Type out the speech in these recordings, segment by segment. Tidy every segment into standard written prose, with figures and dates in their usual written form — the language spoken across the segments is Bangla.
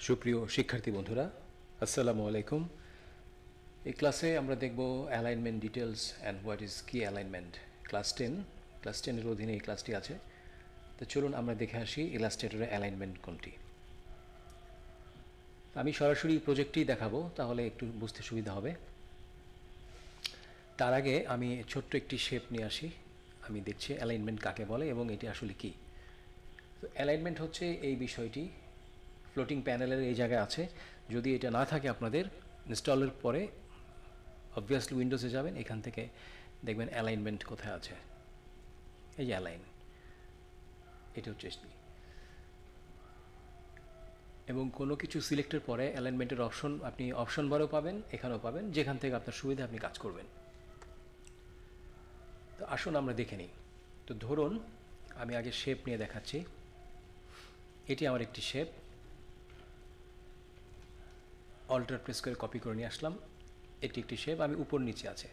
সুপ্রিয় শিক্ষার্থী বন্ধুরা, আসসালামু আলাইকুম। এই ক্লাসে আমরা দেখব alignment details and what is কি অ্যালাইনমেন্ট। ক্লাস 10 এর অধীনে এই ক্লাসটি আছে। তো চলুন আমরা দেখে আসি ইলাস্ট্রেটরের অ্যালাইনমেন্ট কোনটি। আমি সরাসরি প্রজেক্টটি দেখাবো, তাহলে একটু বুঝতে সুবিধা হবে। তার আগে আমি ছোট্ট একটি শেপ নিয়ে আসি। আমি দেখছি অ্যালাইনমেন্ট কাকে বলে এবং এটি আসলে কি। তো অ্যালাইনমেন্ট হচ্ছে এই বিষয়টি ফ্লোটিং প্যানেলের এই জায়গায় আছে। যদি এটা না থাকে আপনাদের ইনস্টলের পরে অবভিয়াসলি উইন্ডোজে যাবেন, এখান থেকে দেখবেন অ্যালাইনমেন্ট কোথায় আছে। এই যে অ্যালাইন, এটা হচ্ছে এবং কোনো কিছু সিলেক্টের পরে অ্যালাইনমেন্টের অপশন আপনি অপশন বারেও পাবেন, এখানেও পাবেন, যেখান থেকে আপনার সুবিধা আপনি কাজ করবেন। তো আসুন আমরা দেখে নিই। তো ধরুন আমি আগে শেপ নিয়ে দেখাচ্ছি। এটি আমার একটি শেপ, অল্টার প্রেস করে কপি করে নিয়ে আসলাম। এটি একটি শেপ, আমি উপর নিচে আছে।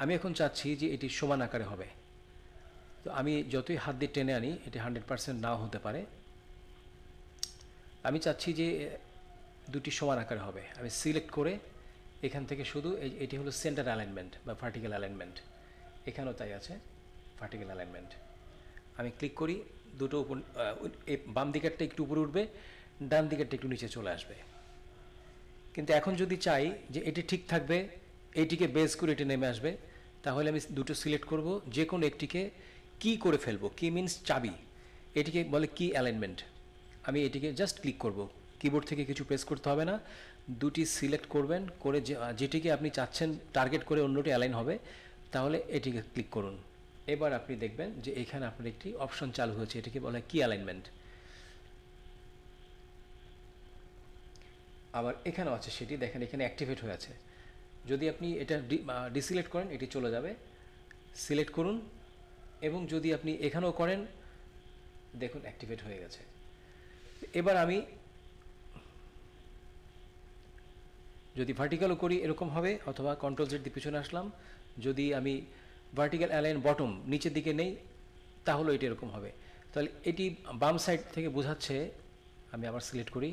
আমি এখন চাচ্ছি যে এটি সমান আকারে হবে। তো আমি যতই হাত দিয়ে টেনে আনি, এটি 100% নাও হতে পারে। আমি চাচ্ছি যে দুটি সমান আকারে হবে। আমি সিলেক্ট করে এখান থেকে শুধু এটি হলো সেন্টার অ্যালাইনমেন্ট বা ভার্টিক্যাল অ্যালাইনমেন্ট। এখানেও তাই আছে, ভার্টিক্যাল অ্যালাইনমেন্ট। আমি ক্লিক করি, দুটো উপর, বাম দিকেরটা একটু উপরে উঠবে, ডান দিকেরটা একটু নিচে চলে আসবে। কিন্তু এখন যদি চাই যে এটি ঠিক থাকবে, এইটিকে বেস করে এটি নেমে আসবে, তাহলে আমি দুটো সিলেক্ট করব, যে কোনো একটিকে কি করে ফেলবো। কি মিনস চাবি, এটিকে বলে কি অ্যালাইনমেন্ট। আমি এটিকে জাস্ট ক্লিক করব, কিবোর্ড থেকে কিছু প্রেস করতে হবে না। দুটি সিলেক্ট করবেন, করে যেটিকে আপনি চাচ্ছেন টার্গেট করে অন্যটি অ্যালাইন হবে, তাহলে এটিকে ক্লিক করুন। এবার আপনি দেখবেন যে এখানে আপনার একটি অপশন চালু হয়েছে, এটিকে বলা হয় কি অ্যালাইনমেন্ট। আবার এখানেও আছে, সেটি দেখেন এখানে অ্যাক্টিভেট হয়ে আছে। যদি আপনি এটা ডিসিলেক্ট করেন, এটি চলে যাবে। সিলেক্ট করুন, এবং যদি আপনি এখানেও করেন, দেখুন অ্যাক্টিভেট হয়ে গেছে। এবার আমি যদি ভার্টিক্যালও করি এরকম হবে, অথবা কন্ট্রোল জেড দিয়ে পিছনে আসলাম। যদি আমি ভার্টিক্যাল অ্যালাইন বটম নিচের দিকে নেই, তাহলে এটি এরকম হবে। তাহলে এটি বাম সাইড থেকে বোঝাচ্ছে, আমি আবার সিলেক্ট করি,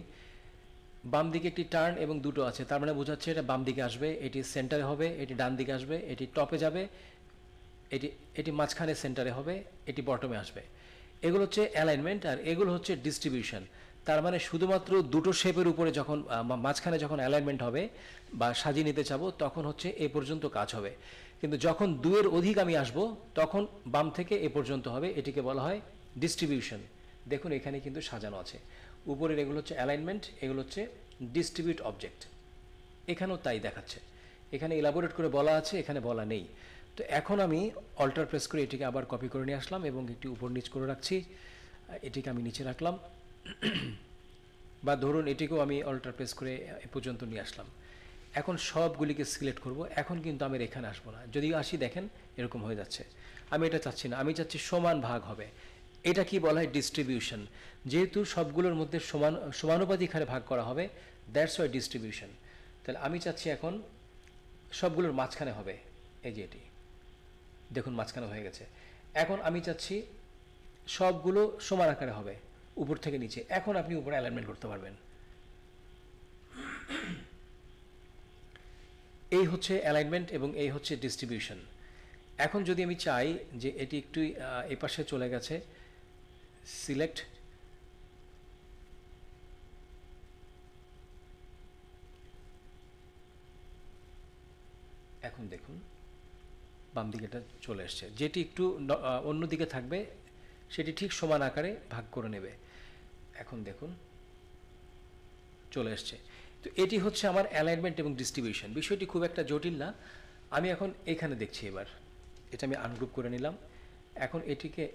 বাম দিকে একটি টার্ন এবং দুটো আছে, তার মানে বোঝাচ্ছে এটা বাম দিকে আসবে, এটি সেন্টারে হবে, এটি ডান দিকে আসবে, এটি টপে যাবে, এটি মাঝখানে সেন্টারে হবে, এটি বটমে আসবে। এগুলো হচ্ছে অ্যালাইনমেন্ট, আর এগুলো হচ্ছে ডিস্ট্রিবিউশন। তার মানে শুধুমাত্র দুটো শেপের উপরে যখন মাঝখানে যখন অ্যালাইনমেন্ট হবে বা সাজিয়ে নিতে চাবো, তখন হচ্ছে এ পর্যন্ত কাজ হবে। কিন্তু যখন দুয়ের অধিক আমি আসবো, তখন বাম থেকে এ পর্যন্ত হবে, এটিকে বলা হয় ডিস্ট্রিবিউশন। দেখুন এখানে কিন্তু সাজানো আছে। উপরের এগুলো হচ্ছে অ্যালাইনমেন্ট, এগুলো হচ্ছে ডিস্ট্রিবিউট অবজেক্ট। এখানেও তাই দেখাচ্ছে, এখানে ইলাবোরেট করে বলা আছে, এখানে বলা নেই। তো এখন আমি অল্টার প্রেস করে এটিকে আবার কপি করে নিয়ে আসলাম এবং একটি উপর নিচ করে রাখছি। এটিকে আমি নিচে রাখলাম, বা ধরুন এটিকেও আমি অল্টার প্রেস করে এ পর্যন্ত নিয়ে আসলাম। এখন সবগুলিকে সিলেক্ট করব। এখন কিন্তু আমি এখানে আসবো না, যদি আসি দেখেন এরকম হয়ে যাচ্ছে। আমি এটা চাচ্ছি না, আমি চাচ্ছি সমান ভাগ হবে। এটা কি বলা হয় ডিস্ট্রিবিউশন। যেহেতু সবগুলোর মধ্যে সমানুপাতিক হারে ভাগ করা হবে, দ্যাটস ওয়াই ডিস্ট্রিবিউশন। তাহলে আমি চাচ্ছি এখন সবগুলোর মাঝখানে হবে। এই যে এটি দেখুন মাঝখানে হয়ে গেছে। এখন আমি চাচ্ছি সবগুলো সমান আকারে হবে, উপর থেকে নিচে। এখন আপনি উপরে অ্যালাইনমেন্ট করতে পারবেন। এই হচ্ছে অ্যালাইনমেন্ট এবং এই হচ্ছে ডিস্ট্রিবিউশন। এখন যদি আমি চাই যে এটি একটু এই পাশে চলে গেছে, সিলেক্ট, এখন দেখুন বাম দিকেটা চলে আসছে। যেটি একটু অন্য দিকে থাকবে, সেটি ঠিক সমান আকারে ভাগ করে নেবে। এখন দেখুন চলে আসছে। তো এটি হচ্ছে আমার অ্যালাইনমেন্ট এবং ডিস্ট্রিবিউশন। বিষয়টি খুব একটা জটিল না। আমি এখন এখানে দেখছি, এবার এটা আমি আনগ্রুপ করে নিলাম। এখন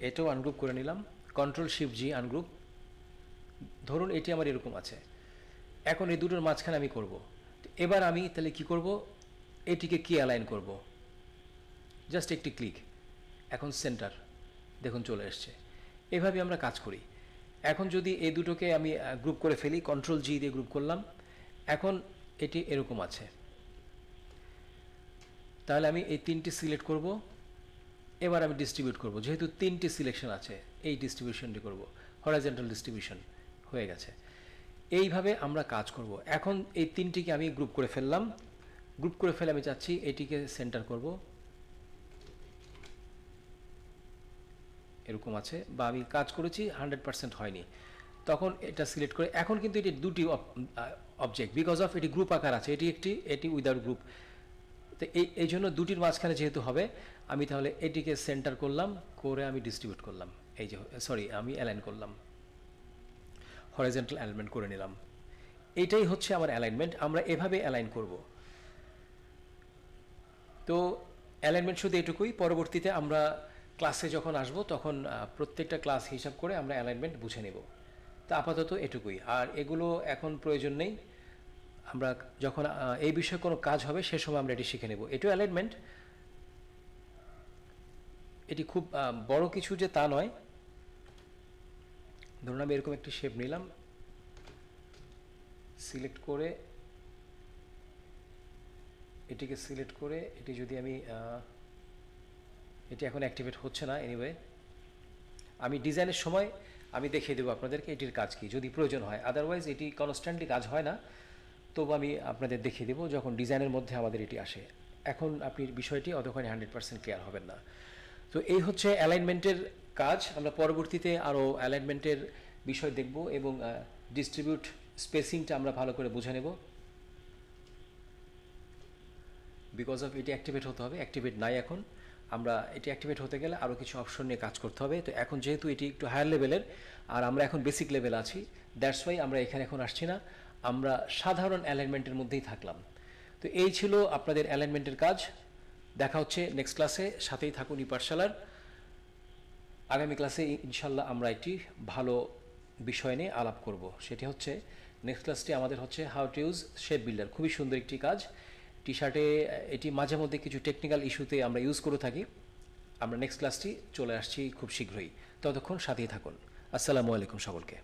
এটাও আনগ্রুপ করে নিলাম, কন্ট্রোল শিফট জি আনগ্রুপ। ধরুন এটি আমার এরকম আছে। এখন এই দুটোর মাঝখানে আমি করব। এবার আমি তাহলে কি করব, এটিকে কি অ্যালাইন করব, জাস্ট একটি ক্লিক, এখন সেন্টার, দেখুন চলে এসছে। এভাবে আমরা কাজ করি। এখন যদি এই দুটোকে আমি গ্রুপ করে ফেলি, কন্ট্রোল জি দিয়ে গ্রুপ করলাম, এখন এটি এরকম আছে। তাহলে আমি এই তিনটি সিলেক্ট করব। এবার আমি ডিস্ট্রিবিউট করব, যেহেতু তিনটি সিলেকশন আছে, এই ডিস্ট্রিবিউশনটি করব, হরাইজন্টাল ডিস্ট্রিবিউশন হয়ে গেছে। এইভাবে আমরা কাজ করব। এখন এই তিনটিকে আমি গ্রুপ করে ফেললাম, গ্রুপ করে ফেলে আমি চাচ্ছি এটিকে সেন্টার করব, এরকম আছে, বা আমি কাজ করেছি 100% হয়নি, তখন এটা সিলেক্ট করে, এখন কিন্তু এটি দুটি অবজেক্ট, বিকজ অফ এটি গ্রুপ আকার আছে, এটি উইদাউট গ্রুপ, তো এই জন্য দুটির মাঝখানে যেহেতু হবে, আমি তাহলে এটিকে সেন্টার করলাম, করে আমি ডিস্ট্রিবিউট করলাম, এই যে সরি আমি অ্যালাইন করলাম, হরাইজন্টাল অ্যালাইনমেন্ট করে নিলাম। এইটাই হচ্ছে আমার অ্যালাইনমেন্ট, আমরা এভাবে অ্যালাইন করব। তো অ্যালাইনমেন্ট শুধু এটুকুই, পরবর্তীতে আমরা ক্লাসে যখন আসব তখন প্রত্যেকটা ক্লাস হিসাব করে আমরা অ্যালাইনমেন্ট বুঝে নেব। তো আপাতত এটুকুই, আর এগুলো এখন প্রয়োজন নেই, আমরা যখন এই বিষয়ে কোনো কাজ হবে সে সময় আমরা এটি শিখে নেব। এটিও অ্যালাইনমেন্ট, এটি খুব বড় কিছু যে তা নয়। ধরুন আমি এরকম একটি শেপ নিলাম, সিলেক্ট করে এটিকে সিলেক্ট করে এটি যদি আমি এটি এখন অ্যাক্টিভেট হচ্ছে না, এনিওয়ে আমি ডিজাইনের সময় আমি দেখিয়ে দেবো আপনাদেরকে এটির কাজ কি যদি প্রয়োজন হয়, আদারওয়াইজ এটি কনস্ট্যান্টলি কাজ হয় না, তবু আমি আপনাদের দেখিয়ে দেবো যখন ডিজাইনের মধ্যে আমাদের এটি আসে। এখন আপনি বিষয়টি অতক্ষণে 100% ক্লিয়ার হবেন না। তো এই হচ্ছে অ্যালাইনমেন্টের কাজ, আমরা পরবর্তীতে আরও অ্যালাইনমেন্টের বিষয় দেখব এবং ডিস্ট্রিবিউট স্পেসিংটা আমরা ভালো করে বুঝে নেব। বিকজ অফ এটি অ্যাক্টিভেট হতে হবে, অ্যাক্টিভেট নাই এখন, আমরা এটি অ্যাক্টিভেট হতে গেলে আরও কিছু অপশন নিয়ে কাজ করতে হবে। তো এখন যেহেতু এটি একটু হায়ার লেভেলের আর আমরা এখন বেসিক লেভেল আছি, দ্যাটস ওয়াই আমরা এখানে এখন আসছি না, আমরা সাধারণ অ্যালাইনমেন্টের মধ্যেই থাকলাম। তো এই ছিল আপনাদের অ্যালাইনমেন্টের কাজ। দেখা হচ্ছে নেক্সট ক্লাসে, সাথেই থাকুন পাঠশালার। আগামী ক্লাসে ইনশাল্লাহ আমরা একটি ভালো বিষয় নিয়ে আলাপ করব, সেটি হচ্ছে নেক্সট ক্লাসটি আমাদের হচ্ছে how to use shape builder. খুবই সুন্দর একটি কাজ, টি শার্টে এটি মাঝে মধ্যে কিছু টেকনিক্যাল ইস্যুতে আমরা ইউজ করে থাকি। আমরা নেক্সট ক্লাসটি চলে আসছি খুব শীঘ্রই, ততক্ষণ সাথেই থাকুন। আসসালামু আলাইকুম সকলকে।